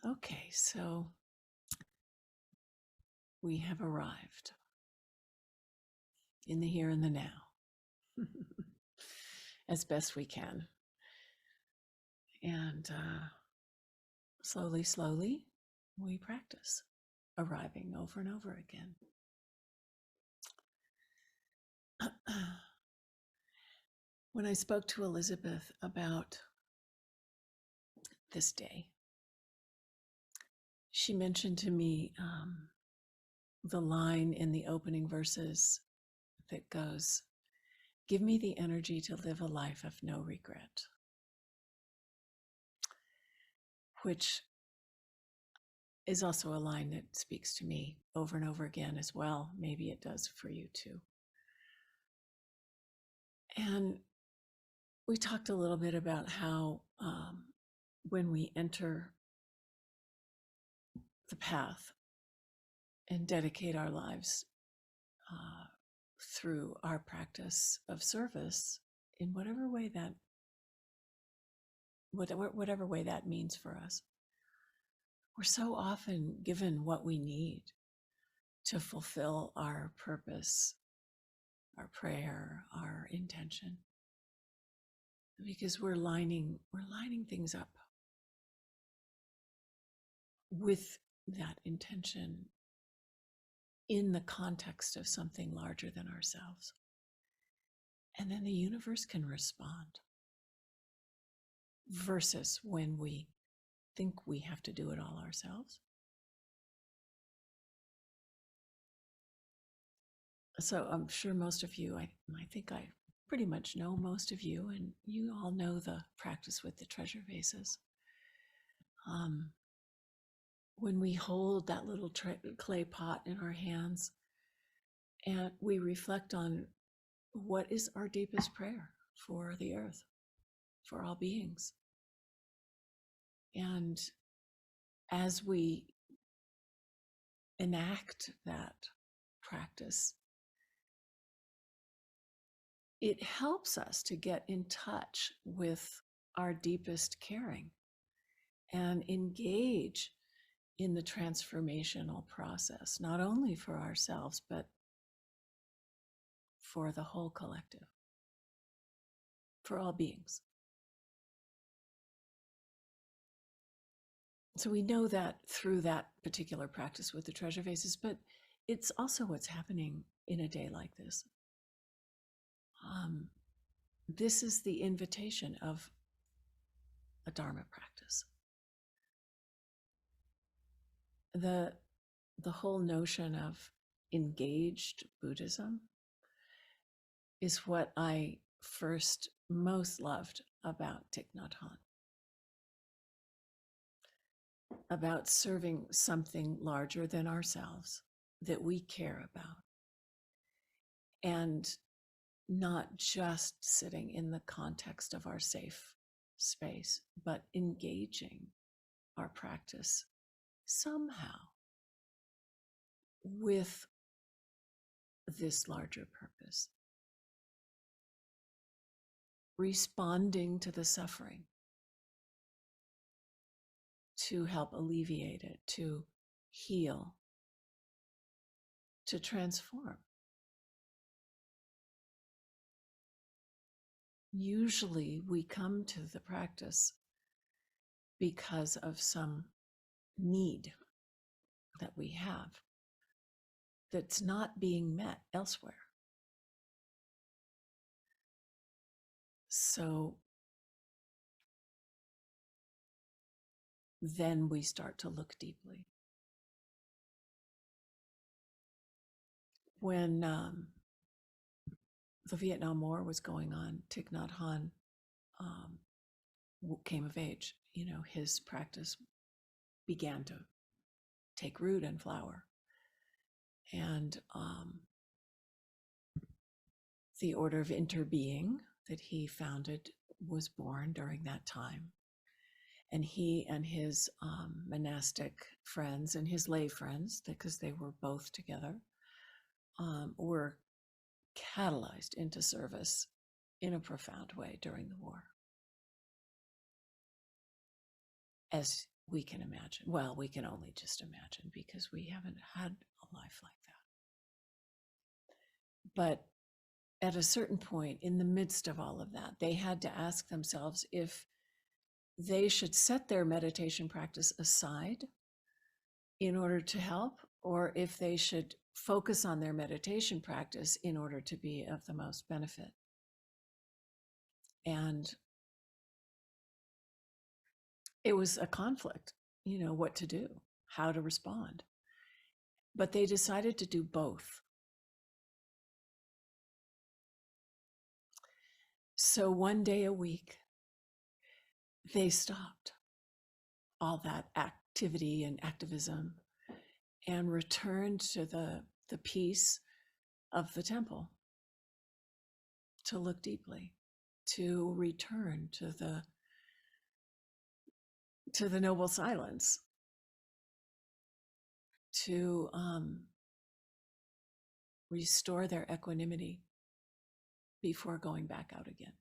Okay, so we have arrived in the here and the now as best we can. And slowly, slowly, we practice arriving over and over again. When I spoke to Elizabeth about this day, she mentioned to me the line in the opening verses that goes, "Give me the energy to live a life of no regret," which is also a line that speaks to me over and over again as well. Maybe it does for you too. And we talked a little bit about how when we enter the path and dedicate our lives through our practice of service in whatever way that means for us, we're so often given what we need to fulfill our purpose, our prayer, our intention, because we're lining things up with that intention in the context of something larger than ourselves. And then the universe can respond, versus when we think we have to do it all ourselves. So I'm sure most of you, I think I pretty much know most of you, and you all know the practice with the treasure vases. When we hold that little clay pot in our hands and we reflect on what is our deepest prayer for the earth, for all beings. And as we enact that practice, it helps us to get in touch with our deepest caring and engage in the transformational process, not only for ourselves, but for the whole collective, for all beings. So we know that through that particular practice with the treasure vases, but it's also what's happening in a day like this. This is the invitation of a Dharma practice. The whole notion of engaged Buddhism is what I first most loved about Thich Nhat Hanh, about serving something larger than ourselves that we care about, and not just sitting in the context of our safe space, but engaging our practice somehow with this larger purpose, responding to the suffering to help alleviate it, to heal, to transform. Usually we come to the practice because of some need that we have that's not being met elsewhere. So then we start to look deeply. When the Vietnam War was going on, Thich Nhat Hanh came of age. His practice began to take root and flower. And the Order of Interbeing that he founded was born during that time. And he and his monastic friends and his lay friends, because they were both together, were catalyzed into service in a profound way during the war. As we can imagine. Well, we can only just imagine because we haven't had a life like that. But at a certain point in the midst of all of that, they had to ask themselves if they should set their meditation practice aside in order to help, or if they should focus on their meditation practice in order to be of the most benefit. And it was a conflict, what to do, how to respond. But they decided to do both. So one day a week, they stopped all that activity and activism and returned to the peace of the temple, to look deeply, to return to the noble silence, to restore their equanimity before going back out again.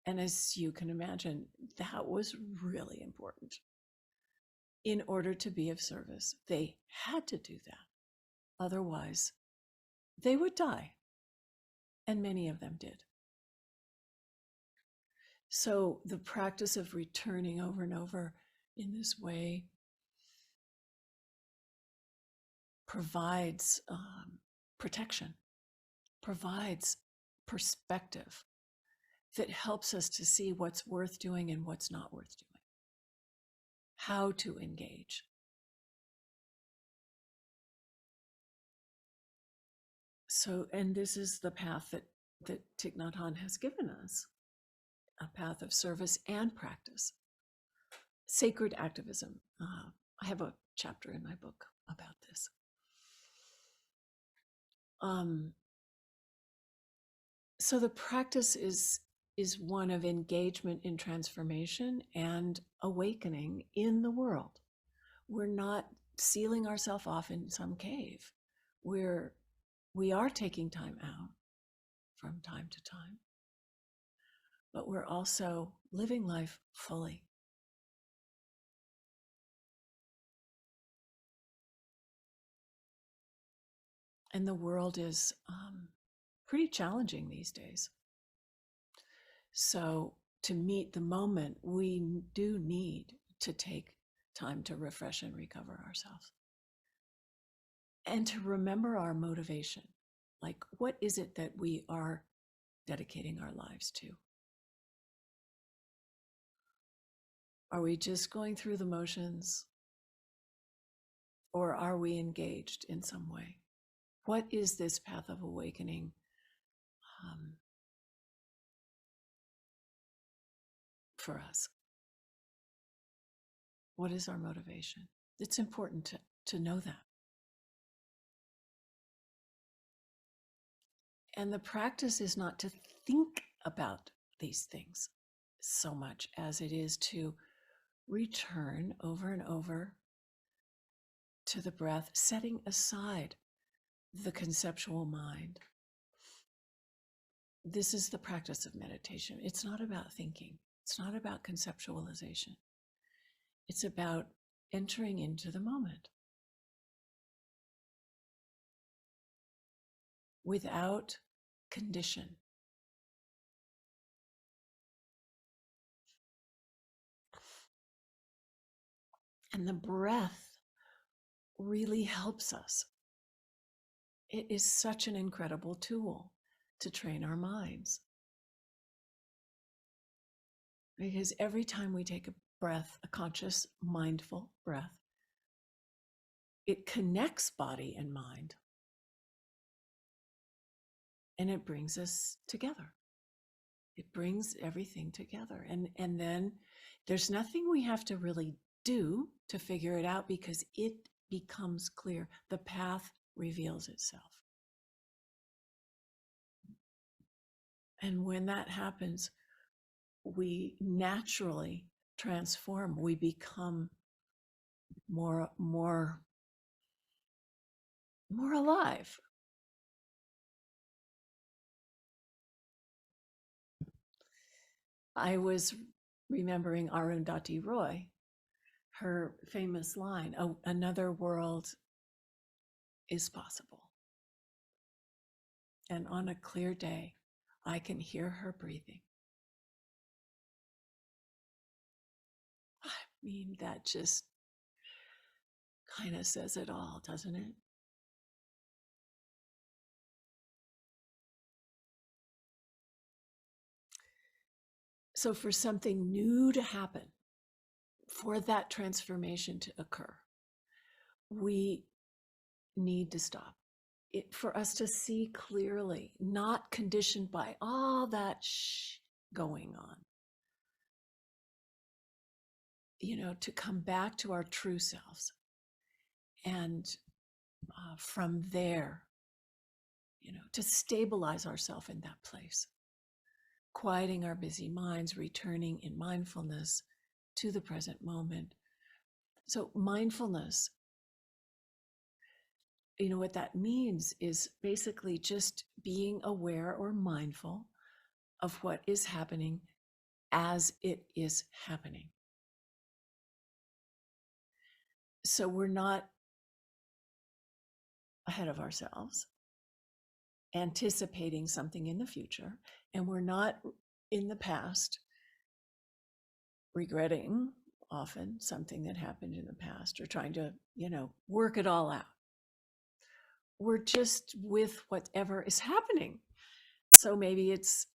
And as you can imagine, that was really important. In order to be of service, they had to do that. Otherwise, they would die. And many of them did. So the practice of returning over and over in this way provides protection, provides perspective that helps us to see what's worth doing and what's not worth doing, how to engage. So, and this is the path that Thich Nhat Hanh has given us, a path of service and practice. Sacred activism. I have a chapter in my book about this. So the practice is one of engagement in transformation and awakening in the world. We're not sealing ourselves off in some cave. We are taking time out from time to time, but we're also living life fully. And the world is pretty challenging these days. So to meet the moment, we do need to take time to refresh and recover ourselves. And to remember our motivation. Like, what is it that we are dedicating our lives to? Are we just going through the motions? Or are we engaged in some way? What is this path of awakening for us? What is our motivation? It's important to know that. And the practice is not to think about these things so much as it is to return over and over to the breath, setting aside the conceptual mind. This is the practice of meditation. It's not about thinking. It's not about conceptualization. It's about entering into the moment without condition. And the breath really helps us. It is such an incredible tool to train our minds. Because every time we take a breath, a conscious, mindful breath, it connects body and mind. And it brings us together. It brings everything together. And then there's nothing we have to really do to figure it out because it becomes clear. The path reveals itself. And when that happens, we naturally transform. We become more alive. I was remembering Arundhati Roy, her famous line, "Oh, another world is possible." And on a clear day, I can hear her breathing. I mean, that just kind of says it all, doesn't it? So, for something new to happen, for that transformation to occur, we need to stop. For us to see clearly, not conditioned by all that going on, to come back to our true selves. And from there, to stabilize ourselves in that place, quieting our busy minds, returning in mindfulness to the present moment. So mindfulness, what that means is basically just being aware or mindful of what is happening as it is happening. So we're not ahead of ourselves, anticipating something in the future, and we're not in the past regretting often something that happened in the past or trying to, work it all out. We're just with whatever is happening. So maybe it's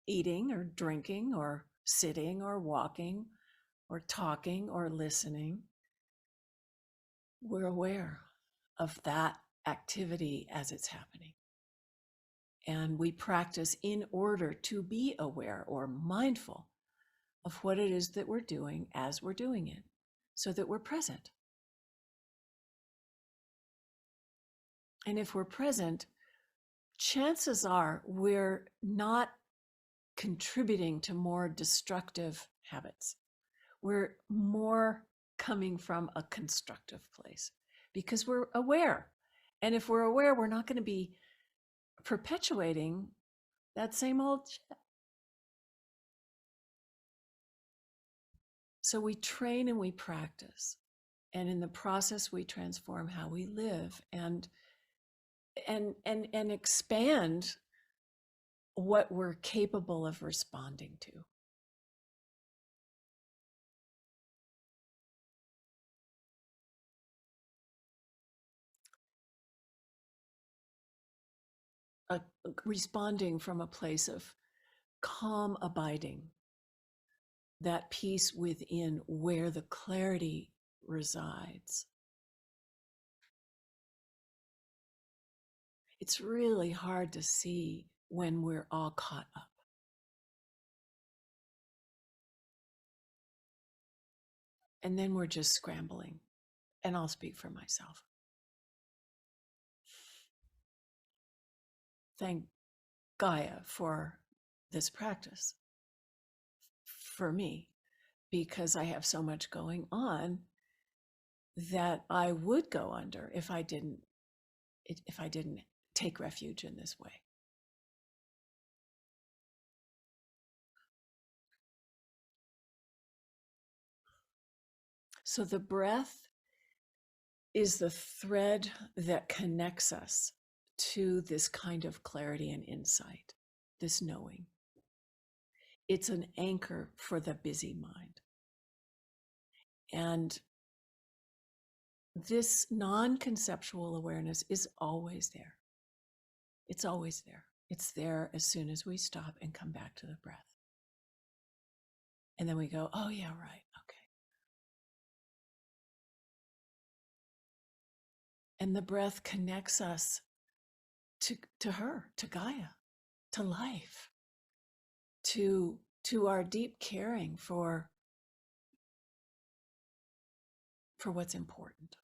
eating or drinking or sitting or walking or talking or listening. We're aware of that activity as it's happening. And we practice in order to be aware or mindful of what it is that we're doing as we're doing it, so that we're present. And if we're present, chances are we're not contributing to more destructive habits. We're more coming from a constructive place because we're aware. And if we're aware, we're not going to be perpetuating that same old shit. So we train and we practice. And in the process, we transform how we live and expand what we're capable of responding to. Responding from a place of calm abiding, that peace within where the clarity resides. It's really hard to see when we're all caught up. And then we're just scrambling. And I'll speak for myself. Thank Gaia for this practice for me, because I have so much going on that I would go under if I didn't take refuge in this way. So the breath is the thread that connects us to this kind of clarity and insight, this knowing. It's an anchor for the busy mind. And this non-conceptual awareness is always there. It's always there. It's there as soon as we stop and come back to the breath. And then we go, oh yeah, right, okay. And the breath connects us to her, to Gaia, to life, to our deep caring for what's important.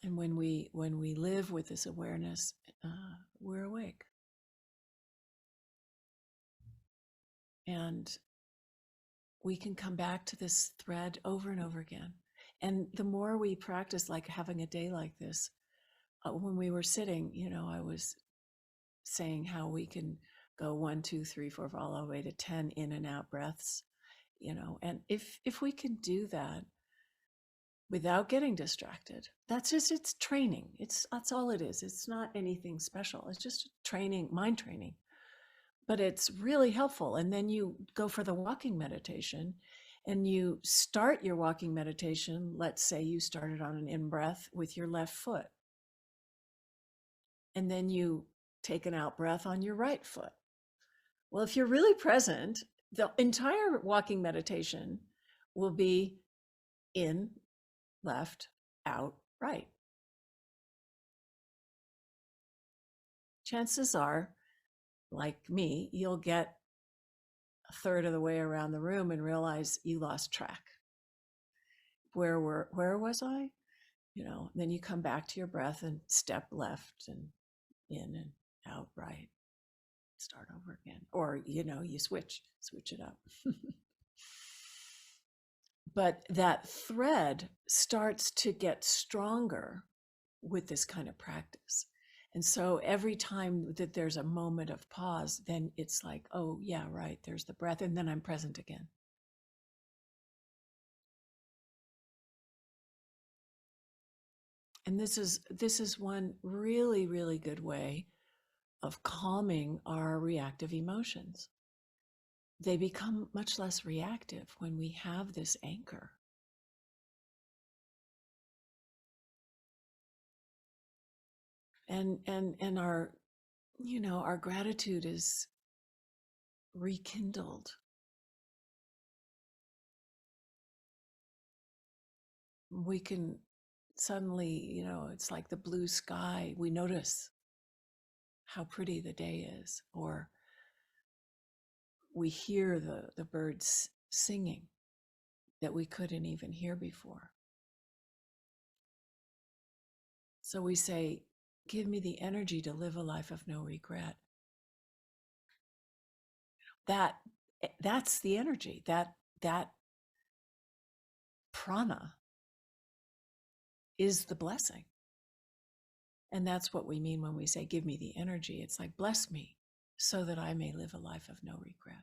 And when we live with this awareness, we're awake. And we can come back to this thread over and over again. And the more we practice, like having a day like this, when we were sitting, I was saying how we can go 1, 2, 3, 4, all the way to 10 in and out breaths, and if we can do that without getting distracted, it's training. That's all it is. It's not anything special. It's just training, mind training, but it's really helpful. And then you go for the walking meditation and you start your walking meditation. Let's say you started on an in breath with your left foot, and then you take an out breath on your right foot. Well, if you're really present, the entire walking meditation will be in, left, out, right. Chances are, like me, you'll get a third of the way around the room and realize you lost track. Where was I? Then you come back to your breath and step left and in and out right. Start over again. Or, you switch it up. But that thread starts to get stronger with this kind of practice. And so every time that there's a moment of pause, then it's like, oh, yeah, right, there's the breath. And then I'm present again. And this is one really, really good way of calming our reactive emotions. They become much less reactive when we have this anchor. And our gratitude is rekindled. We can suddenly, it's like the blue sky. We notice how pretty the day is, or we hear the birds singing that we couldn't even hear before. So we say, give me the energy to live a life of no regret. That's the energy, that prana is the blessing. And that's what we mean when we say, give me the energy. It's like, bless me so that I may live a life of no regret.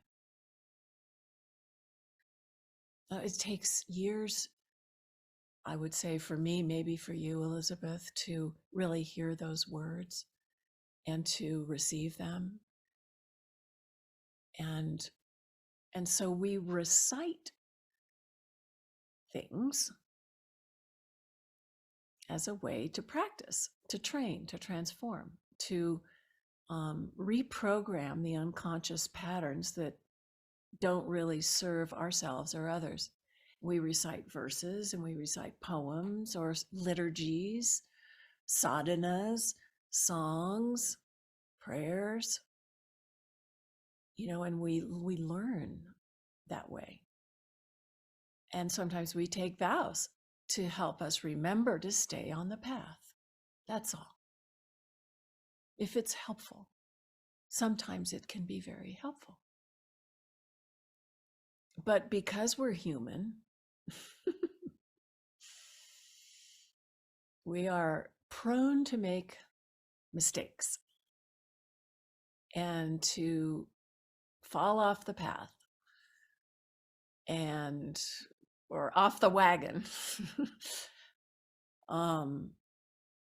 It takes years, I would say, for me, maybe for you, Elizabeth, to really hear those words and to receive them. And so we recite things as a way to practice, to train, to transform, to reprogram the unconscious patterns that don't really serve ourselves or others. We recite verses and we recite poems or liturgies, sadhanas, songs, prayers, and we learn that way. And sometimes we take vows to help us remember to stay on the path. That's all. If it's helpful, sometimes it can be very helpful. But because we're human, we are prone to make mistakes and to fall off the path or off the wagon.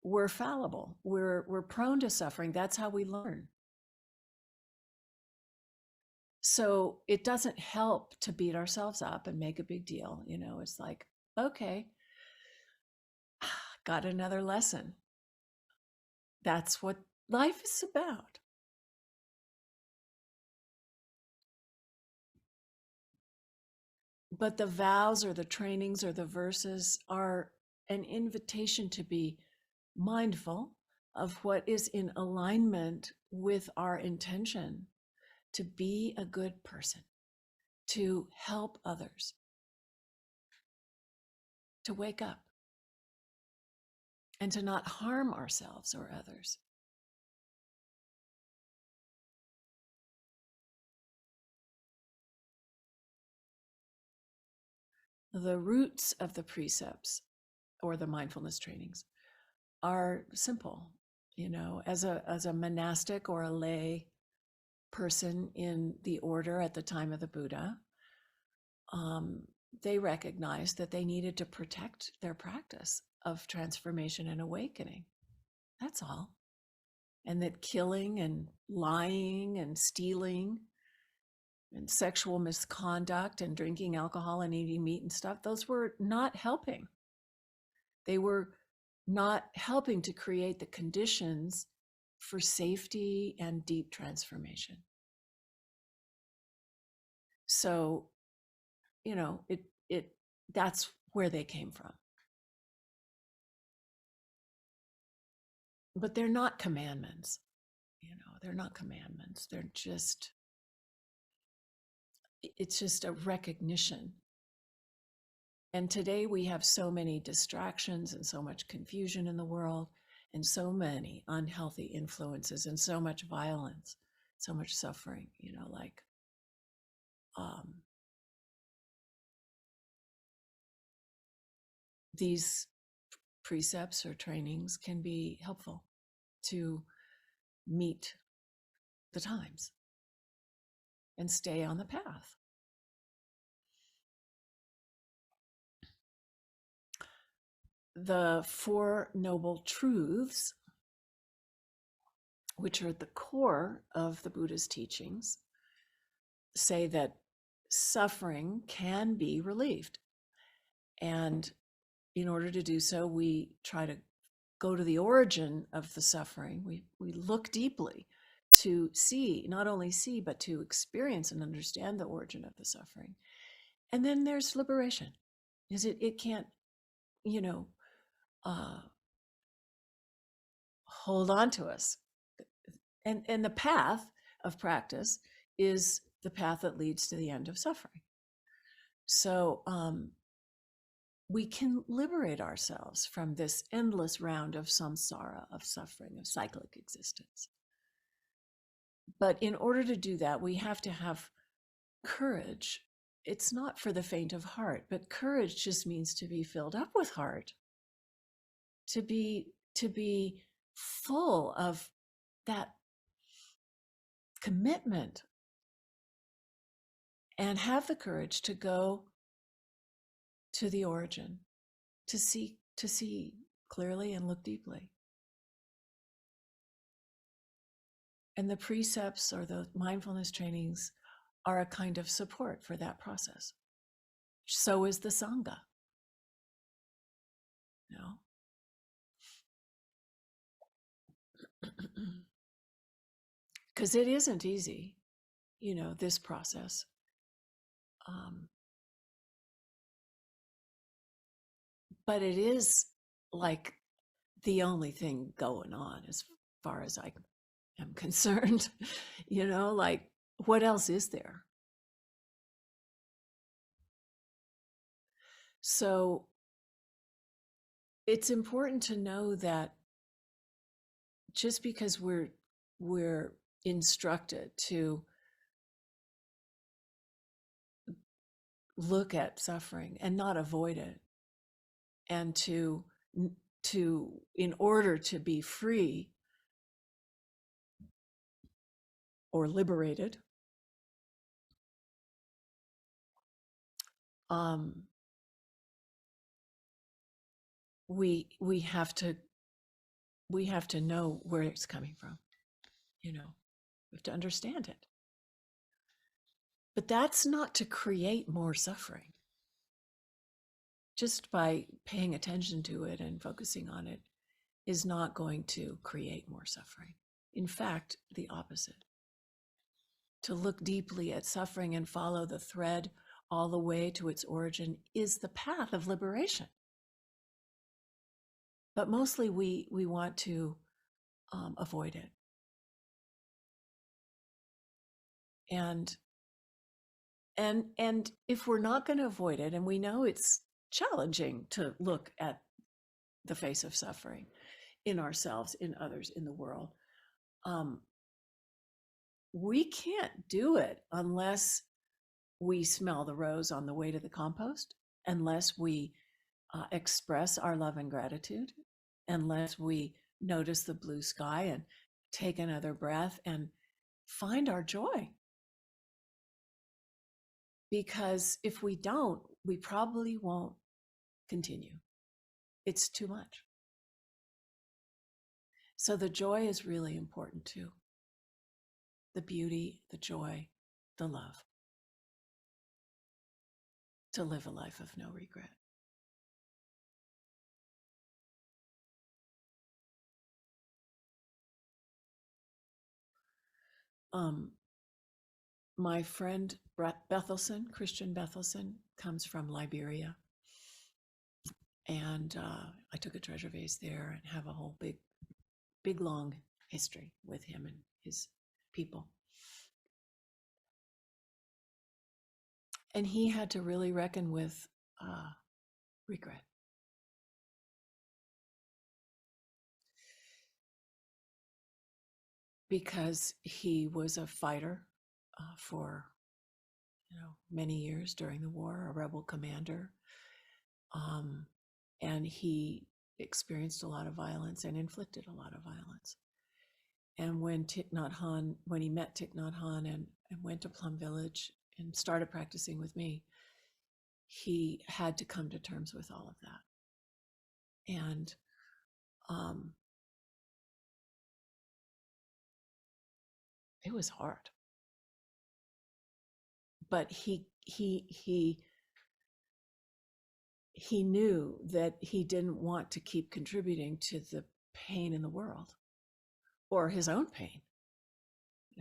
We're fallible. We're prone to suffering. That's how we learn. So it doesn't help to beat ourselves up and make a big deal. It's like, okay, got another lesson. That's what life is about. But the vows or the trainings or the verses are an invitation to be mindful of what is in alignment with our intention to be a good person, to help others, to wake up, and to not harm ourselves or others. The roots of the precepts or the mindfulness trainings are simple. As a monastic or a lay person in the order at the time of the Buddha, they recognized that they needed to protect their practice of transformation and awakening. That's all. And that killing and lying and stealing and sexual misconduct and drinking alcohol and eating meat and stuff, those were not helping. They were not helping to create the conditions for safety and deep transformation. So, that's where they came from. But they're not commandments. They're not commandments. It's just a recognition. And today we have so many distractions and so much confusion in the world and so many unhealthy influences and so much violence, so much suffering, these precepts or trainings can be helpful to meet the times and stay on the path. The Four Noble Truths, which are at the core of the Buddha's teachings, say that suffering can be relieved. And in order to do so, we try to go to the origin of the suffering. We look deeply to see, not only see, but to experience and understand the origin of the suffering. And then there's liberation, because it can't, hold on to us. And the path of practice is the path that leads to the end of suffering. So we can liberate ourselves from this endless round of samsara, of suffering, of cyclic existence. But in order to do that, we have to have courage. It's not for the faint of heart, but courage just means to be filled up with heart, to be full of that commitment, and have the courage to go to the origin, to see clearly and look deeply. And the precepts or the mindfulness trainings are a kind of support for that process. So is the Sangha. Because it isn't easy, this process. But it is like the only thing going on as far as I am concerned. Like, what else is there? So it's important to know that just because we're instructed to look at suffering and not avoid it, and to in order to be free or liberated, we have to know where it's coming from. We have to understand it. But that's not to create more suffering. Just by paying attention to it and focusing on it is not going to create more suffering. In fact, the opposite. To look deeply at suffering and follow the thread all the way to its origin is the path of liberation. But mostly we want to avoid it. And if we're not going to avoid it, and we know it's challenging to look at the face of suffering in ourselves, in others, in the world, we can't do it unless we smell the rose on the way to the compost unless we express our love and gratitude, unless we notice the blue sky and take another breath and find our joy. Because if we don't, we probably won't continue. It's too much. So the joy is really important too. The beauty, the joy, the love. To live a life of no regret. My friend Bethelson, Christian Bethelson, comes from Liberia. And I took a treasure vase there and have a whole big, long history with him and his people. And he had to really reckon with regret. Because he was a fighter for many years during the war, a rebel commander. And he experienced a lot of violence and inflicted a lot of violence. And when when he met Thich Nhat Hanh and went to Plum Village and started practicing with me, he had to come to terms with all of that. And it was hard. But he knew that he didn't want to keep contributing to the pain in the world, or his own pain,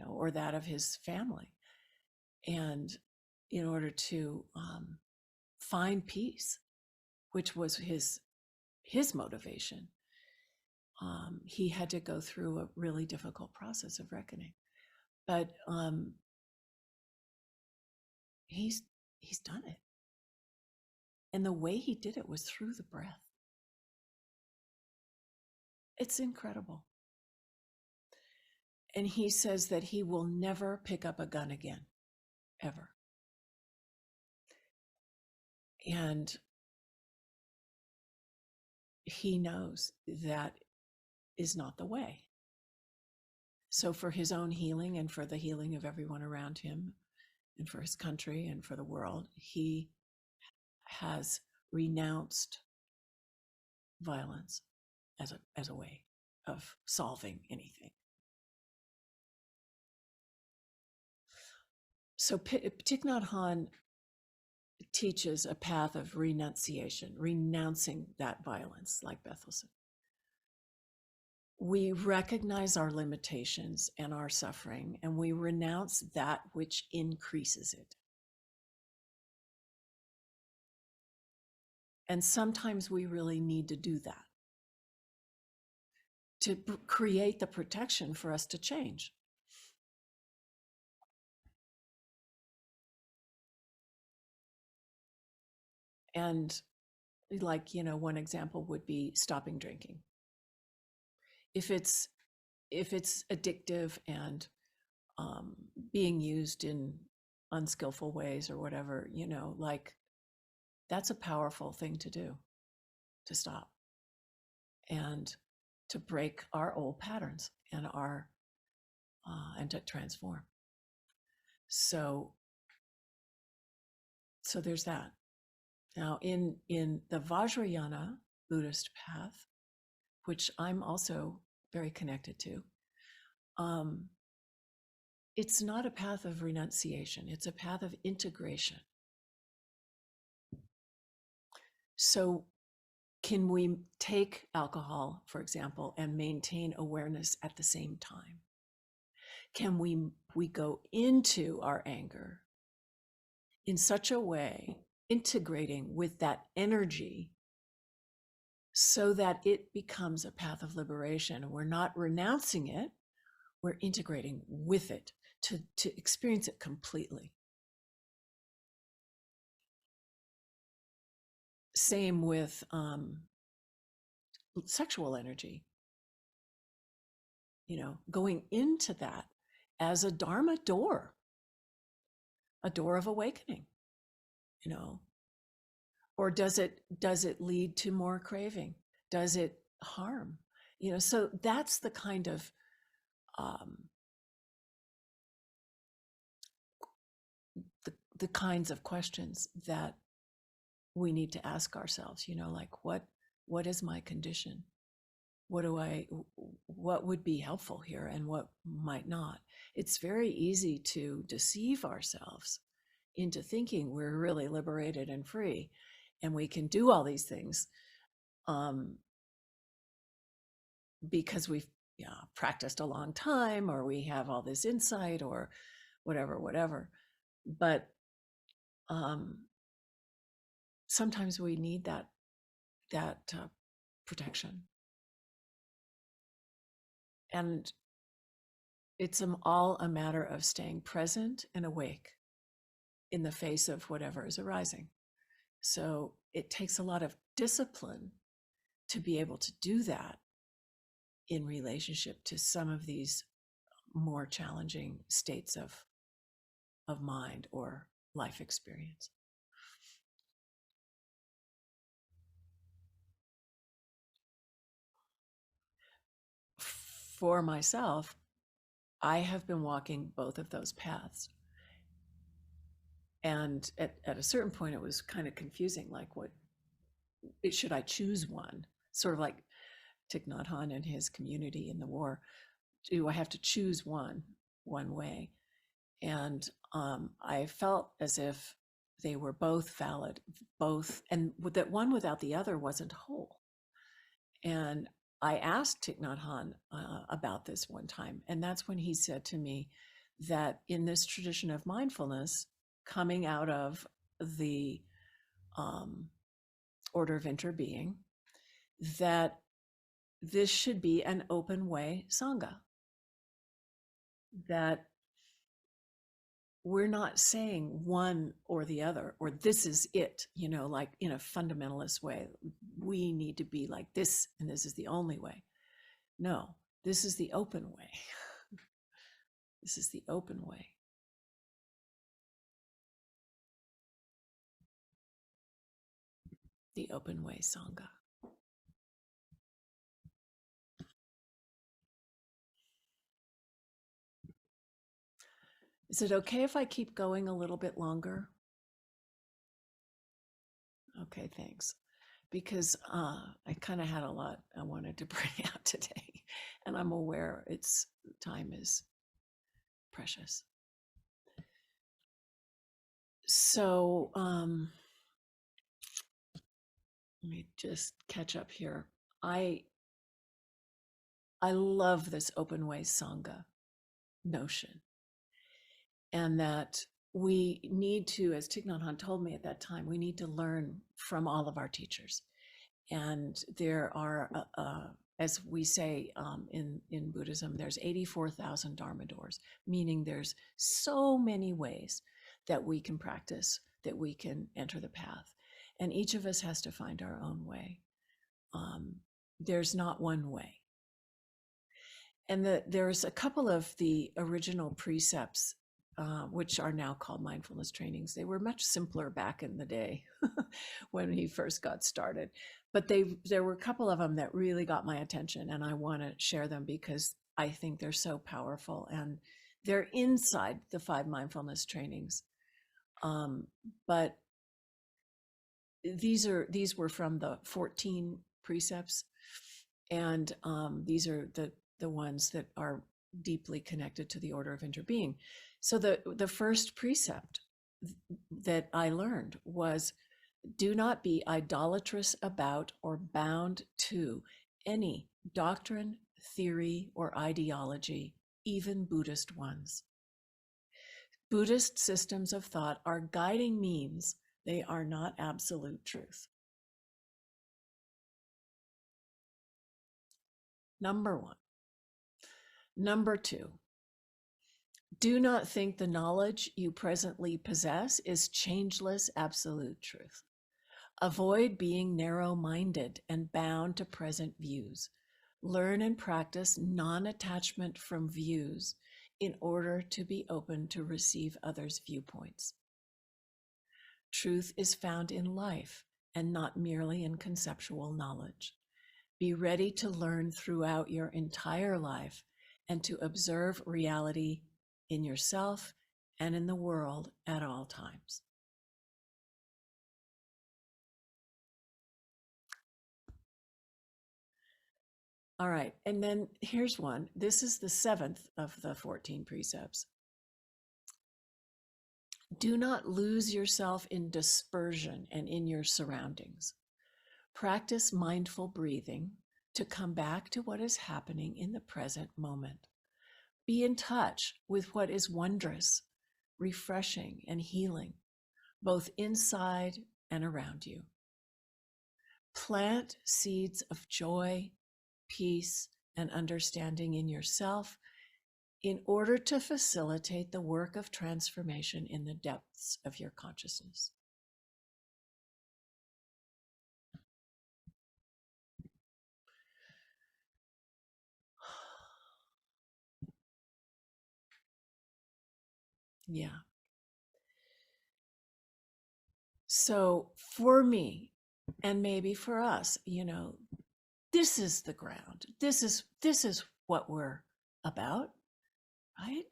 or that of his family. And in order to find peace, which was his motivation, he had to go through a really difficult process of reckoning. But he's done it. And the way he did it was through the breath. It's incredible. And he says that he will never pick up a gun again, ever. And he knows that is not the way. So for his own healing and for the healing of everyone around him and for his country and for the world, he has renounced violence as a way of solving anything. So Thich Nhat Hanh teaches a path of renunciation, renouncing that violence, like Bethelson. We recognize our limitations and our suffering, and we renounce that which increases it. And sometimes we really need to do that to create the protection for us to change. And like, one example would be stopping drinking. If it's addictive and being used in unskillful ways or whatever, like, that's a powerful thing to do, to stop and to break our old patterns and and to transform. So there's that. Now in the Vajrayana Buddhist path, which I'm also very connected to, it's not a path of renunciation, it's a path of integration. So can we take alcohol, for example, and maintain awareness at the same time? Can we go into our anger in such a way, integrating with that energy, so that it becomes a path of liberation? We're not renouncing it, we're integrating with it to experience it completely. Same with sexual energy. Going into that as a Dharma door, a door of awakening. or does it lead to more craving? Does it harm? So that's the kind of um, the kinds of questions that we need to ask ourselves. Like what is my condition? What would be helpful here and what might not? It's very easy to deceive ourselves into thinking we're really liberated and free and we can do all these things because we've practiced a long time, or we have all this insight, or whatever. But sometimes we need that protection, and it's all a matter of staying present and awake in the face of whatever is arising. So it takes a lot of discipline to be able to do that in relationship to some of these more challenging states of mind or life experience. For myself, I have been walking both of those paths. And at a certain point, it was kind of confusing. Like, should I choose one? Sort of like Thich Nhat Hanh and his community in the war. Do I have to choose one way? And I felt as if they were both valid, and that one without the other wasn't whole. And I asked Thich Nhat Hanh about this one time, and that's when he said to me that in this tradition of mindfulness, coming out of the order of interbeing, that this should be an open way Sangha. That we're not saying one or the other, or this is it, like in a fundamentalist way. We need to be like this, and this is the only way. No, this is the open way. This is the open way. The open way Sangha. Is it okay if I keep going a little bit longer? Okay, thanks. Because I kind of had a lot I wanted to bring out today, and I'm aware time is precious. So let me just catch up here. I love this open way Sangha notion, and that we need to, as Thich Nhat Hanh told me at that time, we need to learn from all of our teachers. And there are, as we say in Buddhism, there's 84,000 Dharma doors, meaning there's so many ways that we can practice, that we can enter the path. And each of us has to find our own way. There's not one way. And there's a couple of the original precepts, which are now called mindfulness trainings. They were much simpler back in the day when he first got started. But there were a couple of them that really got my attention, and I want to share them because I think they're so powerful, and they're inside the Five Mindfulness Trainings. But these were from the 14 precepts, and these are the ones that are deeply connected to the order of interbeing. So the first precept that I learned was, do not be idolatrous about or bound to any doctrine, theory, or ideology, even Buddhist ones. Buddhist systems of thought are guiding means. They are not absolute truth. Number one. Number two, do not think the knowledge you presently possess is changeless absolute truth. Avoid being narrow-minded and bound to present views. Learn and practice non-attachment from views in order to be open to receive others' viewpoints. Truth is found in life and not merely in conceptual knowledge. Be ready to learn throughout your entire life and to observe reality in yourself and in the world at all times. All right, and then here's one. This is the 7th of the 14 precepts. Do not lose yourself in dispersion and in your surroundings. Practice mindful breathing to come back to what is happening in the present moment. Be in touch with what is wondrous, refreshing, and healing, both inside and around you. Plant seeds of joy, peace, and understanding in yourself in order to facilitate the work of transformation in the depths of your consciousness. Yeah. So for me, and maybe for us, this is the ground. This is what we're about, right?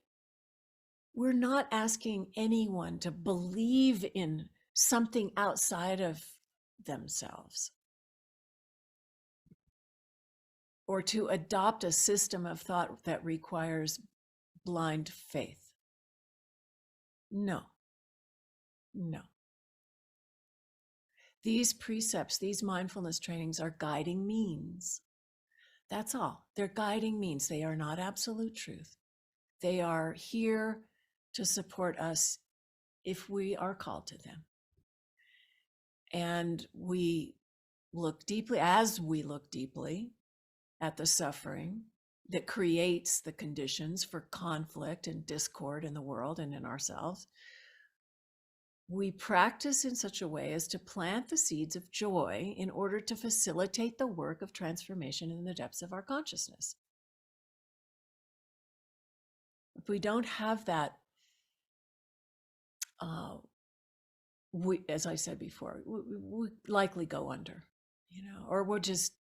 We're not asking anyone to believe in something outside of themselves or to adopt a system of thought that requires blind faith. No, no. These precepts, these mindfulness trainings are guiding means. That's all. They're guiding means. They are not absolute truth. They are here to support us if we are called to them. And we look deeply, as we look deeply at the suffering that creates the conditions for conflict and discord in the world and in ourselves, we practice in such a way as to plant the seeds of joy in order to facilitate the work of transformation in the depths of our consciousness. If we don't have that, as I said before, we likely go under, or we'll just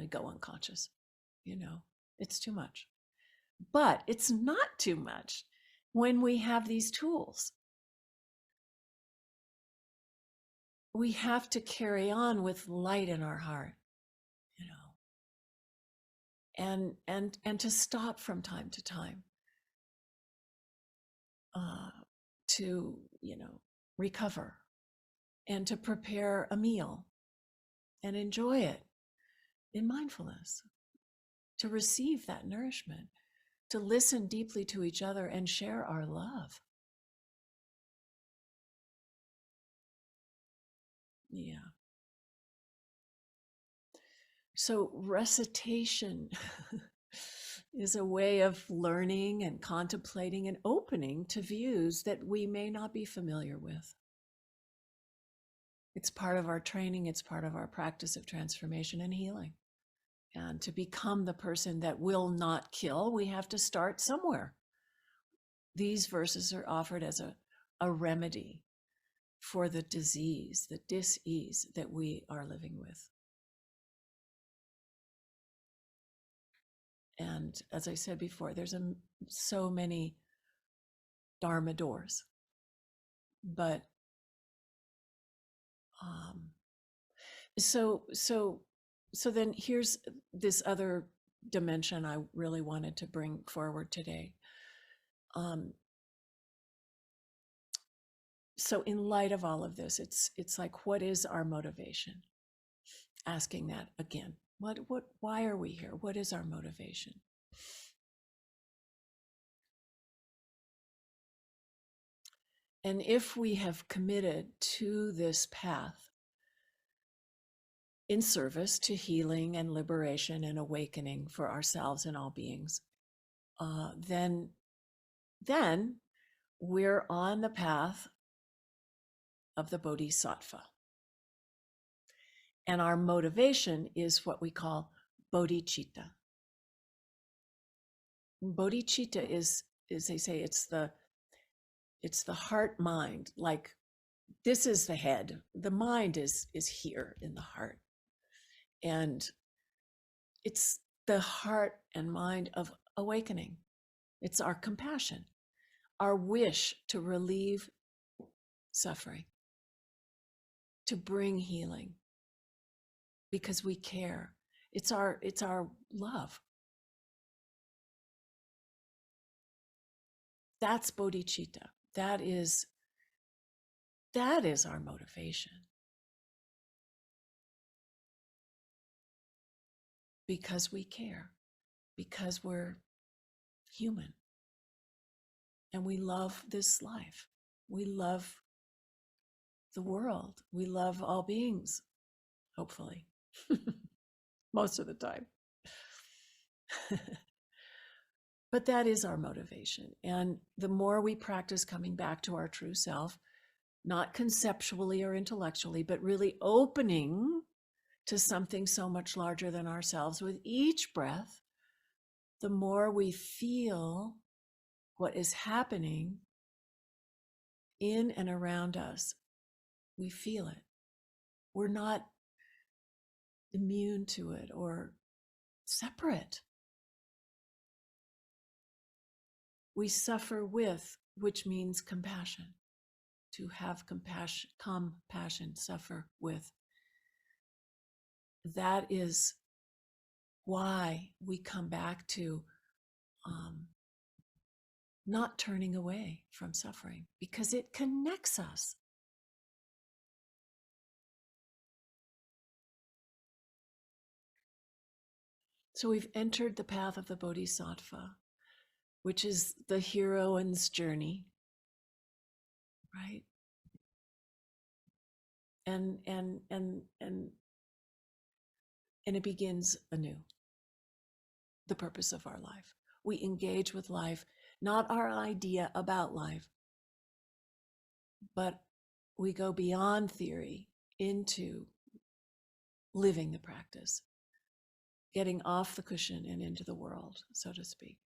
go unconscious. It's too much. But it's not too much when we have these tools. We have to carry on with light in our heart, and to stop from time to time, to recover and to prepare a meal and enjoy it in mindfulness, to receive that nourishment, to listen deeply to each other and share our love. Yeah. So recitation is a way of learning and contemplating and opening to views that we may not be familiar with. It's part of our training. It's part of our practice of transformation and healing. And to become the person that will not kill, we have to start somewhere. These verses are offered as a remedy for the disease, the dis-ease that we are living with. And as I said before, there's so many Dharma doors. But so then here's this other dimension I really wanted to bring forward today. So in light of all of this, it's like, what is our motivation? Asking that again. Why are we here? What is our motivation? And if we have committed to this path in service to healing and liberation and awakening for ourselves and all beings, then we're on the path of the bodhisattva. And our motivation is what we call bodhicitta. Bodhicitta is they say, it's the heart mind, like this is the head. The mind is here in the heart. And it's the heart and mind of awakening. It's our compassion, our wish to relieve suffering, to bring healing, because we care. It's our love. That's bodhicitta. That is our motivation. Because we care, because we're human, and we love this life. We love the world. We love all beings, hopefully, most of the time. But that is our motivation. And the more we practice coming back to our true self, not conceptually or intellectually, but really opening to something so much larger than ourselves with each breath, the more we feel what is happening in and around us. We feel it. We're not immune to it or separate. We suffer with, which means compassion. To have compassion, suffer with. That is why we come back to not turning away from suffering, because it connects us. So we've entered the path of the Bodhisattva, which is the heroine's journey, right? And it begins anew. The purpose of our life. We engage with life, not our idea about life, but we go beyond theory into living the practice, getting off the cushion and into the world, so to speak.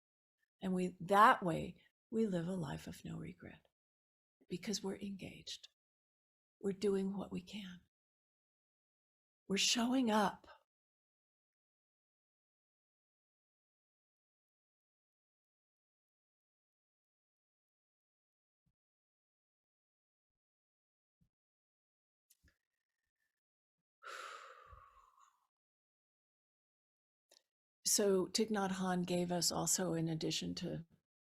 And that way we live a life of no regret, because we're engaged. We're doing what we can. We're showing up. So Thich Nhat Hanh gave us also, in addition to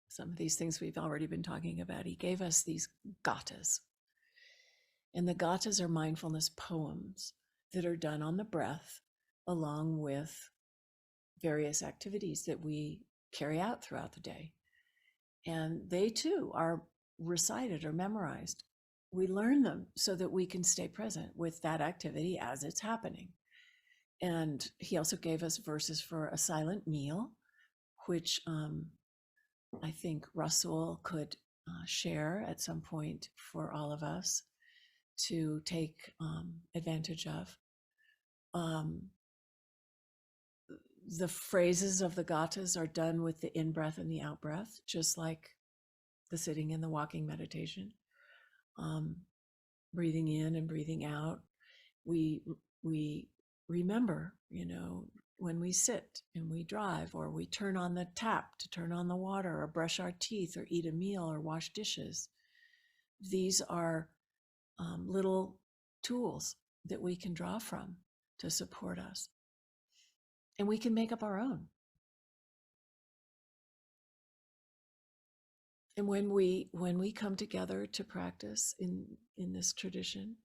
some of these things we've already been talking about, he gave us these gathas. And the gathas are mindfulness poems that are done on the breath, along with various activities that we carry out throughout the day. And they too are recited or memorized. We learn them so that we can stay present with that activity as it's happening. And he also gave us verses for a silent meal, which I think Russell could share at some point for all of us to take advantage of. The phrases of the gathas are done with the in-breath and the out-breath, just like the sitting and the walking meditation. Breathing in and breathing out. We remember, when we sit and we drive, or we turn on the tap to turn on the water, or brush our teeth, or eat a meal, or wash dishes. These are little tools that we can draw from to support us. And we can make up our own. And when we come together to practice in this tradition,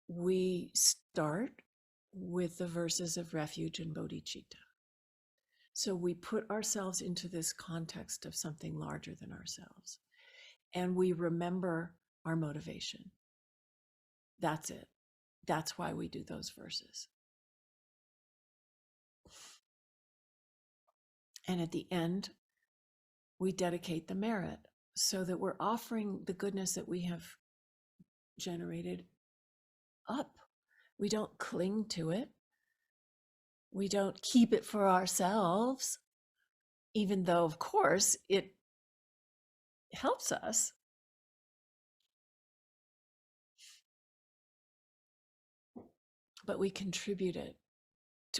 we start with the verses of refuge and bodhicitta. So we put ourselves into this context of something larger than ourselves, and we remember our motivation. That's it. That's why we do those verses. And at the end, we dedicate the merit, so that we're offering the goodness that we have generated up. We don't cling to it. We don't keep it for ourselves, even though, of course, it helps us. but we contributed.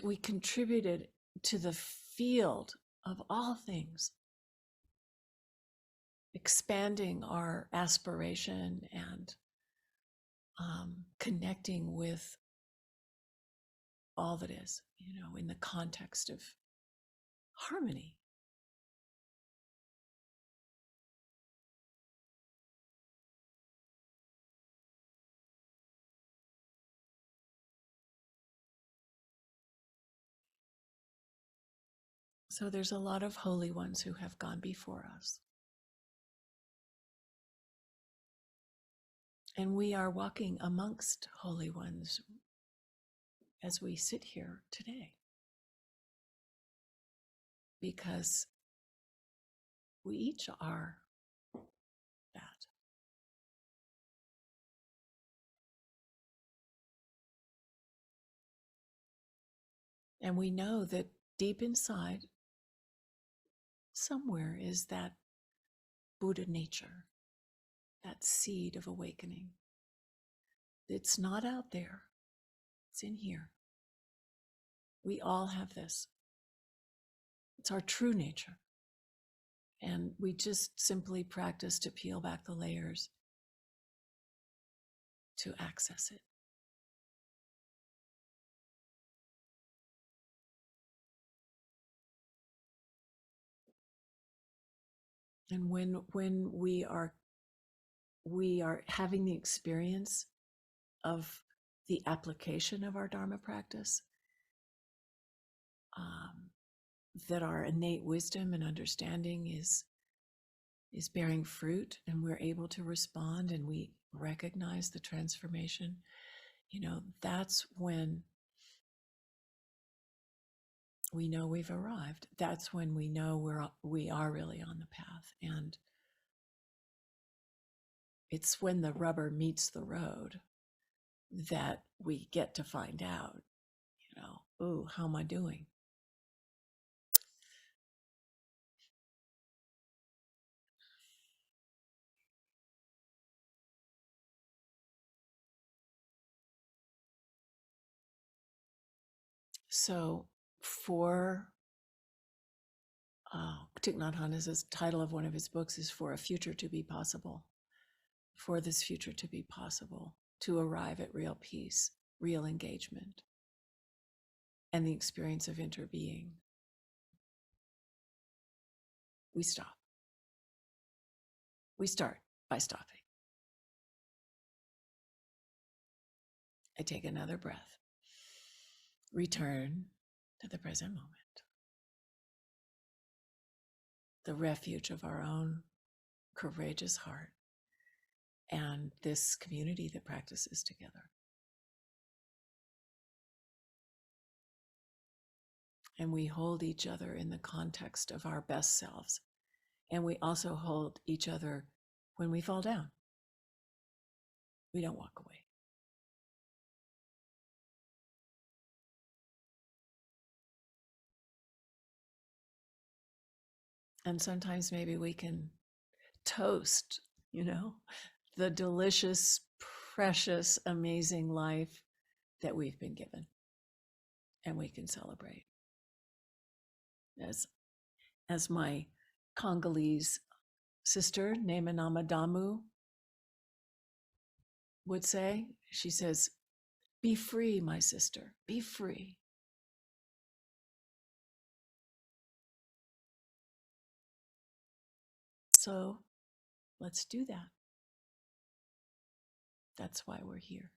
We contributed to the field of all things, expanding our aspiration and connecting with all that is, in the context of harmony. So there's a lot of holy ones who have gone before us. And we are walking amongst holy ones as we sit here today, because we each are that. And we know that deep inside, somewhere is that Buddha nature, that seed of awakening. It's not out there, it's in here. We all have this. It's our true nature. And we just simply practice to peel back the layers to access it. And when we are having the experience of the application of our Dharma practice, that our innate wisdom and understanding is bearing fruit, and we're able to respond, and we recognize the transformation, that's when we know we've arrived. That's when we know we are really on the path. And it's when the rubber meets the road that we get to find out, oh, how am I doing? So for Thich Nhat Hanh's title of one of his books is For a Future to Be Possible. For this future to be possible, to arrive at real peace, real engagement, and the experience of interbeing, we stop. We start by stopping. I take another breath. Return to the present moment. The refuge of our own courageous heart and this community that practices together. And we hold each other in the context of our best selves. And we also hold each other when we fall down. We don't walk away. And sometimes maybe we can toast, the delicious, precious, amazing life that we've been given. And we can celebrate. As my Congolese sister, Nemanama Damu, would say, she says, be free, my sister, be free. So let's do that. That's why we're here.